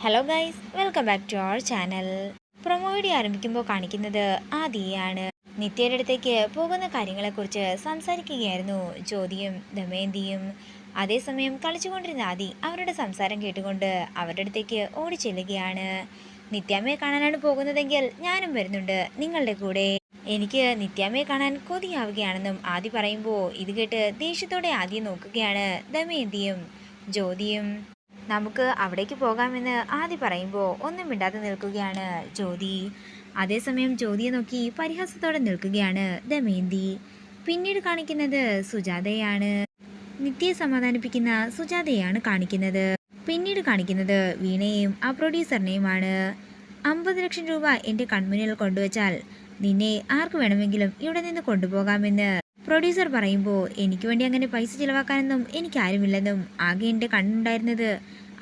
Hello guys, welcome back to our channel. Promo video ആരംഭിക്കുമ്പോൾ കാണിക്കുന്നത് ആദിയാണ്. നിത്യയുടെ അടുത്തേക്ക് പോകുന്ന കാര്യങ്ങളെക്കുറിച്ച് സംസാരിക്കുകയായിരുന്നു ജ്യോതിയും ദമയന്തിയും. അതേസമയം കളിച്ചുകൊണ്ടിരുന്ന ആദി അവരുടെ സംസാരം കേട്ടുകൊണ്ട് അവരുടെ അടുത്തേക്ക് ഓടി ചെല്ലുകയാണ്. നിത്യാമ്മയെ കാണാനാണ് പോകുന്നതെങ്കിൽ ഞാനും വരുന്നുണ്ട് നിങ്ങളുടെ കൂടെ. എനിക്ക് നിത്യാമ്മയെ കാണാൻ കൊതിയാവുകയാണെന്നും ആദി പറയുമ്പോൾ ഇത് കേട്ട് ദേഷ്യത്തോടെ ആദിയെ നോക്കുകയാണ് ദമയന്തിയും ജ്യോതിയും. നമുക്ക് അവിടേക്ക് പോകാമെന്ന് ആദി പറയുമ്പോൾ ഒന്നും മിണ്ടാതെ നിൽക്കുകയാണ് ജ്യോതി. അതേസമയം ജ്യോതിയെ നോക്കി പരിഹാസത്തോടെ നിൽക്കുകയാണ് ദമയന്തി. പിന്നീട് കാണിക്കുന്നത് സുജാതയാണ്. നിത്യയെ സമാധാനിപ്പിക്കുന്ന സുജാതയാണ് കാണിക്കുന്നത്. പിന്നീട് കാണിക്കുന്നത് വീണയും ആ പ്രൊഡ്യൂസറിനെയുമാണ്. 50 ലക്ഷം രൂപ എൻ്റെ കൺമുന്നിൽ കൊണ്ടുവച്ചാൽ നിന്നെ ആർക്ക് വേണമെങ്കിലും ഇവിടെ നിന്ന് കൊണ്ടുപോകാമെന്ന് പ്രൊഡ്യൂസർ പറയുമ്പോൾ എനിക്ക് വേണ്ടി അങ്ങനെ പൈസ ചിലവാക്കാനൊന്നും എനിക്കാരുമില്ലെന്നും ആകെ എൻ്റെ കണ്ണുണ്ടായിരുന്നത്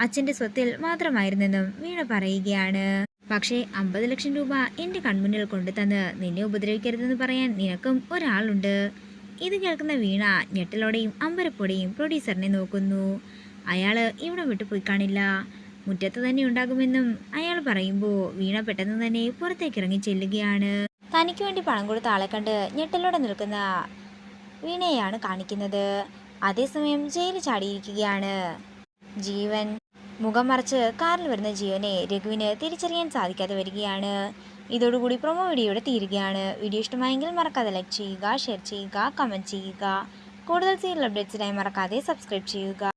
അച്ഛൻ്റെ സ്വത്തിൽ മാത്രമായിരുന്നെന്നും വീണ പറയുകയാണ്. പക്ഷേ 50 ലക്ഷം രൂപ എൻ്റെ കൺമുന്നിൽ കൊണ്ടുതന്ന് നിന്നെ ഉപദ്രവിക്കരുതെന്ന് പറയാൻ നിനക്കും ഒരാളുണ്ട്. ഇത് കേൾക്കുന്ന വീണ ഞെട്ടലോടെയും അമ്പരപ്പോടെയും പ്രൊഡ്യൂസറിനെ നോക്കുന്നു. അയാൾ ഇവിടെ വിട്ടു പോയി കാണില്ല, മുറ്റത്ത് തന്നെ ഉണ്ടാകുമെന്നും അയാൾ പറയുമ്പോൾ വീണ പെട്ടെന്ന് തന്നെ പുറത്തേക്ക് ഇറങ്ങി ചെല്ലുകയാണ്. തനിക്ക് വേണ്ടി പണം കൊടുത്ത ആളെ കണ്ട് ഞെട്ടലോടെ നിൽക്കുന്ന വീണയെയാണ് കാണിക്കുന്നത്. അതേസമയം ജയിലിൽ ചാടിയിരിക്കുകയാണ് ജീവൻ. മുഖം മറച്ച് കാറിൽ വരുന്ന ജീവനെ രഘുവിന് തിരിച്ചറിയാൻ സാധിക്കാതെ വരികയാണ്. ഇതോടുകൂടി പ്രൊമോ വീഡിയോയുടെ തീരുകയാണ്. വീഡിയോ ഇഷ്ടമായെങ്കിൽ മറക്കാതെ ലൈക്ക് ചെയ്യുക, ഷെയർ ചെയ്യുക, കമൻറ്റ് ചെയ്യുക. കൂടുതൽ സീരിയൽ അപ്ഡേറ്റ്സിനായി മറക്കാതെ സബ്സ്ക്രൈബ് ചെയ്യുക.